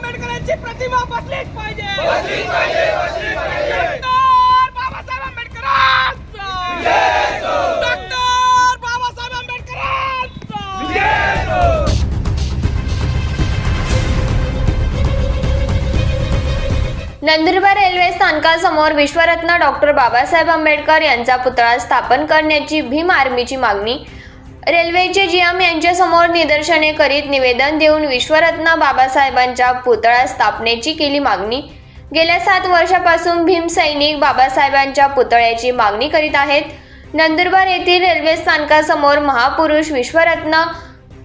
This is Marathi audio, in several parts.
आंबेडकरांची प्रतिमा बसलीच पाहिजे। डॉक्टर बाबासाहेब आंबेडकरांचा डॉक्टर बाबासाहेब आंबेडकरांचा। नंदुरबार रेल्वे स्थानकासमोर विश्वरत्न डॉक्टर बाबासाहेब आंबेडकर यांचा पुतळा स्थापन करण्याची भीम आर्मीची मागणी। रेल्वेचे जीएम यांच्यासमोर निदर्शने करीत निवेदन देऊन विश्वरत्न बाबासाहेबांच्या पुतळा स्थापनेची केली मागणी। गेल्या 7 वर्षापासून भीम सैनिक बाबासाहेबांच्या पुतळ्याची मागणी करीत आहेत। नंदुरबार येथील रेल्वे स्थानकासमोर महापुरुष विश्वरत्न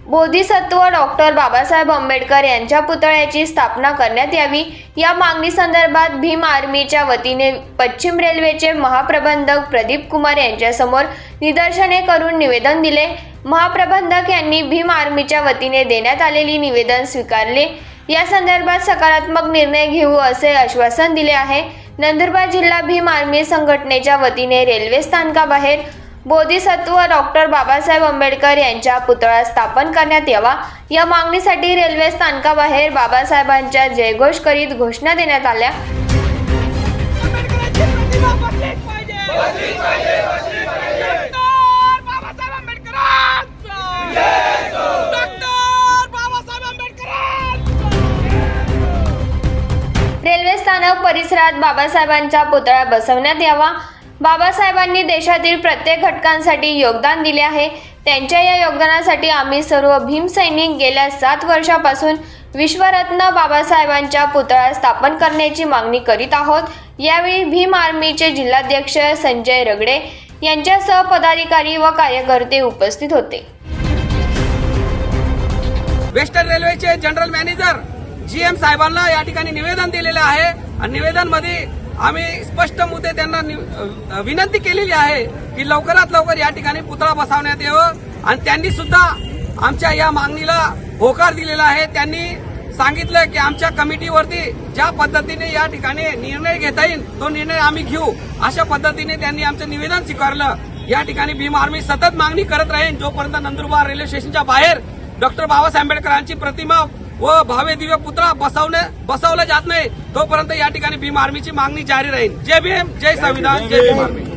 बोधिसत्व डॉक्टर बाबासाहेब आंबेडकर यांच्या पुतळ्याची स्थापना करण्यात यावी या मागणी संदर्भात भीम आर्मीच्या वतीने पश्चिम रेल्वेचे महाप्रबंधक प्रदीप कुमार यांच्यासमोर निदर्शने करून निवेदन दिले। महाप्रबंधक यांनी भीम आर्मीच्या वतीने देण्यात आलेली निवेदन स्वीकारले। या संदर्भात सकारात्मक निर्णय घेऊ असे आश्वासन दिले आहे। नंदुरबार जिल्हा भीम आर्मी संघटनेच्या वतीने रेल्वे स्थानकाबाहेर बोधिसत्व डॉक्टर बाबासाहेब आंबेडकर यांचा पुतळा स्थापन करण्यात यावा या मागणीसाठी रेल्वे स्थानकाबाहेर बाबासाहेबांच्या जयघोष करीत घोषणा देण्यात आल्या। आंबेडकरांची प्रतिमा बसलीच पाहिजे। डॉक्टर बाबासाहेब आंबेडकरांचा डॉक्टर बाबासाहेब आंबेडकरांचा। रेल्वे स्थानक परिसरात बाबासाहेबांचा पुतळा बसवण्यात यावा। बाबासाहेबांनी देशातील प्रत्येक घटकांसाठी योगदान दिले आहे। त्यांच्या या योगदानासाठी आम्ही सर्व भीम सैनिक गेल्या 7 वर्षापासून विश्वरत्न बाबासाहेबांच्या पुतळा स्थापन करण्याची मागणी करीत आहोत। यावेळी भीम आर्मीचे जिल्हाध्यक्ष संजय रगडे यांच्यासह पदाधिकारी व कार्यकर्ते उपस्थित होते। वेस्टर्न रेल्वेचे जनरल मॅनेजर जीएम साहेबांना या ठिकाणी निवेदन दिलेले आहे आणि निवेदनमध्ये आम्ही स्पष्ट मुद्दे त्यांना विनंती केलेली आहे की लवकरात लवकर या ठिकाणी पुतळा बसवण्यात यावं आणि त्यांनी सुद्धा आमच्या या मागणीला होकार दिलेला आहे। त्यांनी सांगितलं की आमच्या कमिटीवरती ज्या पद्धतीने या ठिकाणी निर्णय घेता येईल तो निर्णय आम्ही घेऊ अशा पद्धतीने त्यांनी आमचं निवेदन स्वीकारलं। या ठिकाणी भीम आर्मी सतत मागणी करत राहील जोपर्यंत नंदुरबार रेल्वे स्टेशनच्या बाहेर डॉक्टर बाबासाहेब आंबेडकरांची प्रतिमा व भव्य दिव्य पुतळा बसवलं जात नाही तोपर्यंत या ठिकाणी भीम आर्मीची मागणी जारी राहील। जय भीम, जय संविधान, जय भीम आर्मी।